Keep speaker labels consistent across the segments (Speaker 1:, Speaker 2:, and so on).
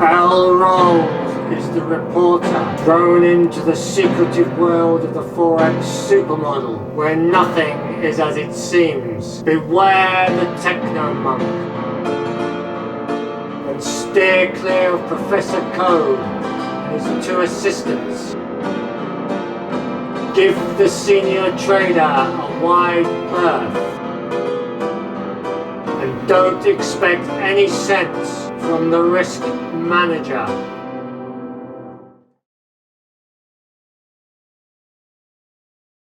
Speaker 1: Bell rolls is the reporter thrown into the secretive world of the Forex Super Model, where nothing is as it seems. Beware the techno monk, and steer clear of Professor Code and his two assistants. Give the senior trader a wide berth, and don't expect any sense from the risk manager.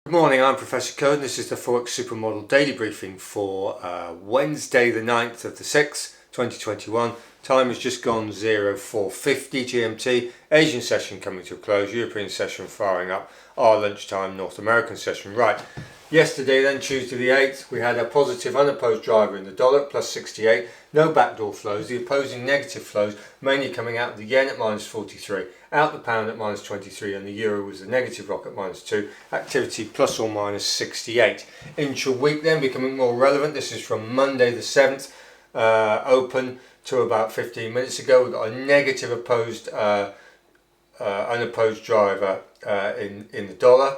Speaker 2: Good morning, I'm Professor Code and this is the Forex Super Model daily briefing for Wednesday the 9th of the 6th, 2021. Time has just gone 0450 GMT. Asian session coming to a close, European session firing up, our lunchtime North American session. Right, yesterday then, Tuesday the 8th, we had a positive unopposed driver in the dollar at plus 68. No backdoor flows, the opposing negative flows mainly coming out of the yen at minus 43, out the pound at minus 23, and the euro was the negative rock at minus 2, activity plus or minus 68. Intra-week then becoming more relevant, this is from Monday the 7th, open to about 15 minutes ago. We've got a negative unopposed driver in the dollar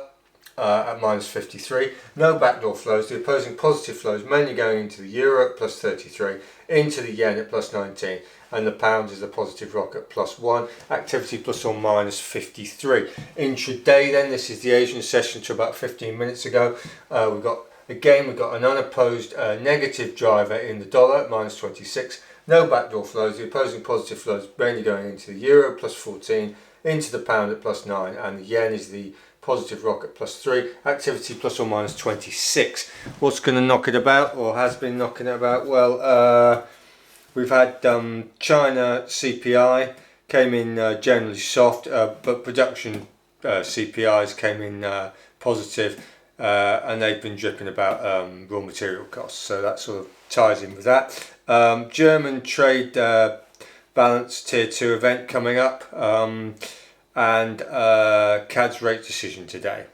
Speaker 2: at minus 53. No backdoor flows, the opposing positive flows mainly going into the euro at plus 33, into the yen at plus 19, and the pound is the positive rock at plus 1, activity plus or minus 53. Intraday then, this is the Asian session to about 15 minutes ago. We've got an unopposed negative driver in the dollar at minus 26. No backdoor flows, the opposing positive flows mainly going into the euro plus 14, into the pound at plus 9, and the yen is the positive rock at plus 3, activity plus or minus 26. What's going to knock it about, or has been knocking it about? Well, we've had China CPI came in generally soft, but production CPIs came in positive, and they've been dripping about raw material costs, so that sort of ties in with that. German trade balance tier 2 event coming up, and CAD's rate decision today.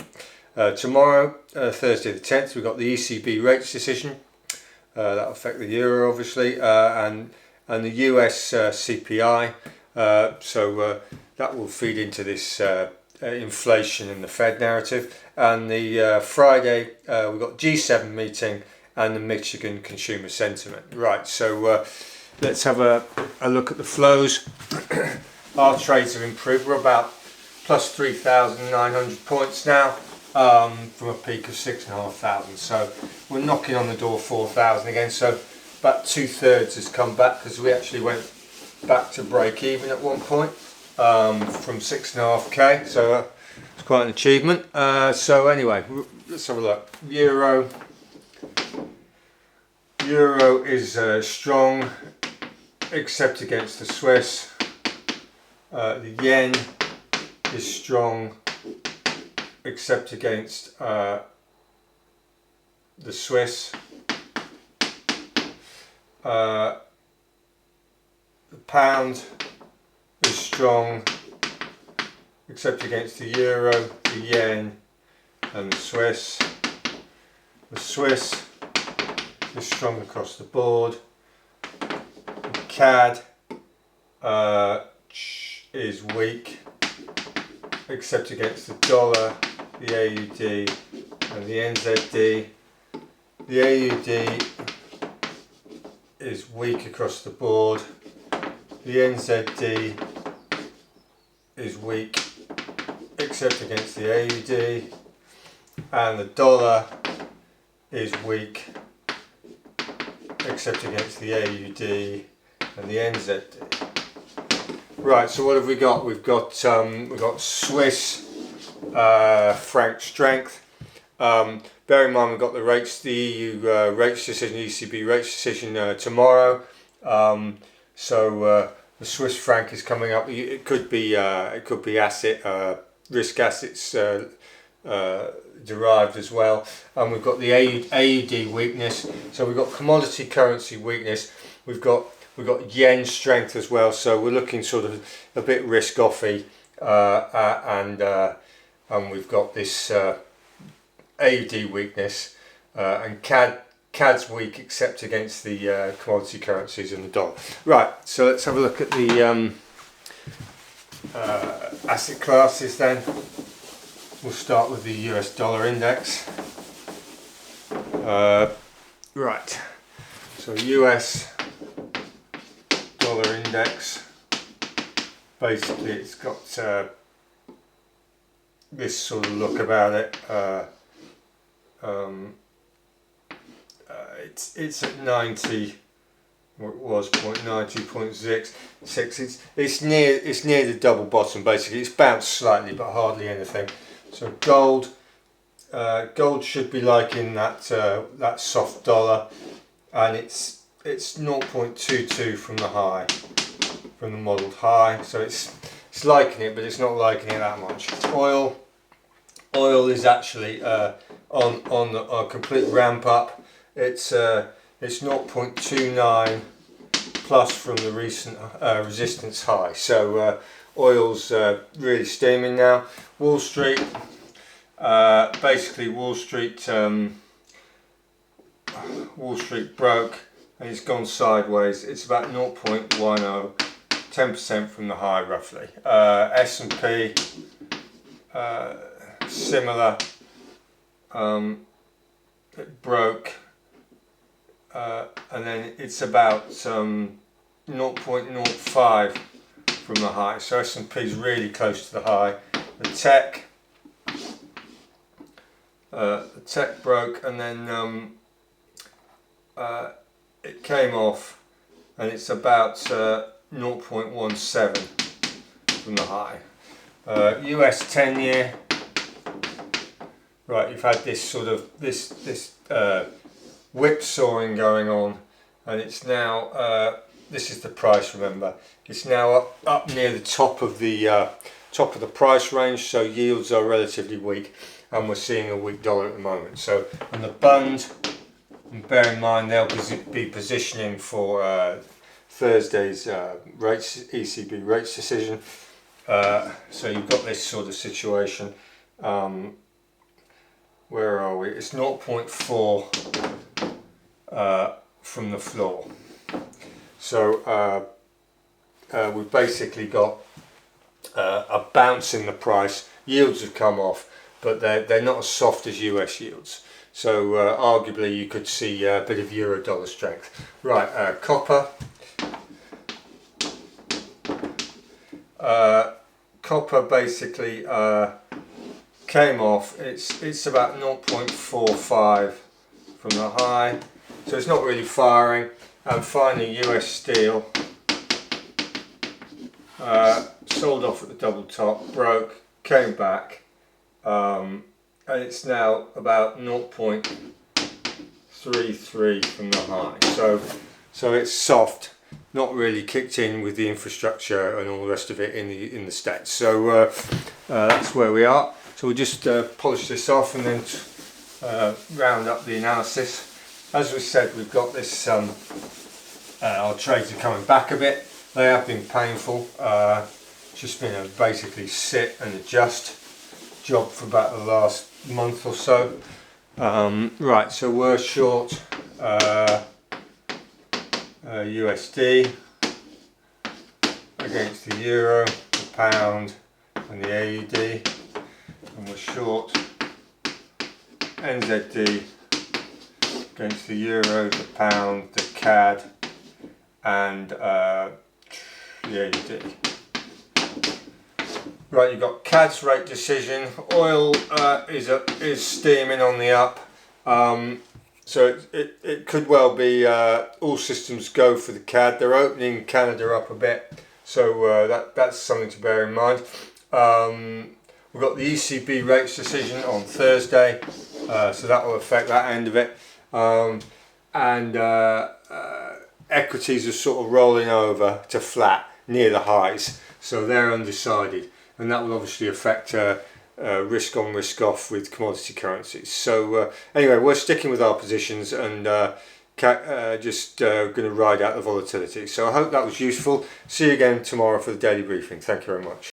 Speaker 2: Tomorrow, Thursday the 10th, we've got the ECB rates decision. That'll affect the euro obviously, and the US CPI, so that will feed into this inflation and the Fed narrative. And the Friday we've got G7 meeting and the Michigan consumer sentiment. Right, so let's have a look at the flows. Our trades have improved. We're about plus 3,900 points now, from a peak of 6,500. So we're knocking on the door 4,000 again. So about 2/3 has come back, because we actually went back to break even at one point from 6.5k. So it's quite an achievement. So anyway, let's have a look. Euro is strong, except against the Swiss. The yen is strong, except against the Swiss. The pound is strong, except against the euro, the yen, and the Swiss. The Swiss is strong across the board. The CAD is weak, except against the dollar, the AUD, and the NZD. The AUD is weak across the board. The NZD is weak, except against the AUD, and the dollar is weak, except against the AUD and the NZD. Right, so what have we got? We've got Swiss franc strength. Bear in mind we've got the rates, the EU rates decision, ECB rates decision tomorrow. So the Swiss franc is coming up. It could be asset risk assets derived as well. And we've got the AUD weakness. So we've got commodity currency weakness. We've got yen strength as well, so we're looking sort of a bit risk-offy, and we've got this AUD weakness, and CAD's weak except against the commodity currencies and the dollar. Right, so let's have a look at the asset classes then. We'll start with the US dollar index. Right, so US dollar index, basically it's got this sort of look about it. It's at 90. What it was 0.90, 0.6. It's near the double bottom. Basically, it's bounced slightly, but hardly anything. So gold should be liking that that soft dollar, and it's 0.22 from the high, from the modelled high. So it's liking it, but it's not liking it that much. Oil is actually on a complete ramp up. It's 0.29 plus from the recent resistance high. So oil's really steaming now. Wall Street, basically Wall Street broke and it's gone sideways. It's about 0.10, 10% from the high roughly. S&P, similar, it broke. And then it's about 0.05 from the high. So S&P is really close to the high. The tech broke, and then it came off, and it's about 0.17 from the high. US 10-year. Right, you've had this sort of this whipsawing going on, and it's now this is the price, remember, it's now up near the top of the price range, so yields are relatively weak, and we're seeing a weak dollar at the moment. So, and the bund, and bear in mind they'll be positioning for Thursday's ECB rates decision. So you've got this sort of situation. Where are we? It's 0.4 from the floor. So we've basically got a bounce in the price. Yields have come off, but they're not as soft as US yields. So arguably you could see a bit of euro dollar strength. Right, copper. Copper basically came off. It's about 0.45 from the high, so it's not really firing. And finally US steel, sold off at the double top, broke, came back, and it's now about 0.33 from the high. So it's soft, not really kicked in with the infrastructure and all the rest of it in the States. So that's where we are. So we'll just polish this off and then round up the analysis. As we said, we've got this, our trades are coming back a bit. They have been painful. Just been a basically sit and adjust job for about the last month or so. Right, so we're short USD against the euro, the pound and the AUD. And we're short NZD against the euro, the pound, the CAD and the AUD. Right, you've got CAD's rate decision. Oil is steaming on the up, so it could well be all systems go for the CAD. They're opening Canada up a bit, so that's something to bear in mind. We've got the ECB rates decision on Thursday, so that will affect that end of it. And equities are sort of rolling over to flat near the highs, so they're undecided, and that will obviously affect risk on, risk off with commodity currencies. So anyway, we're sticking with our positions and just going to ride out the volatility. So I hope that was useful. See you again tomorrow for the daily briefing. Thank you very much.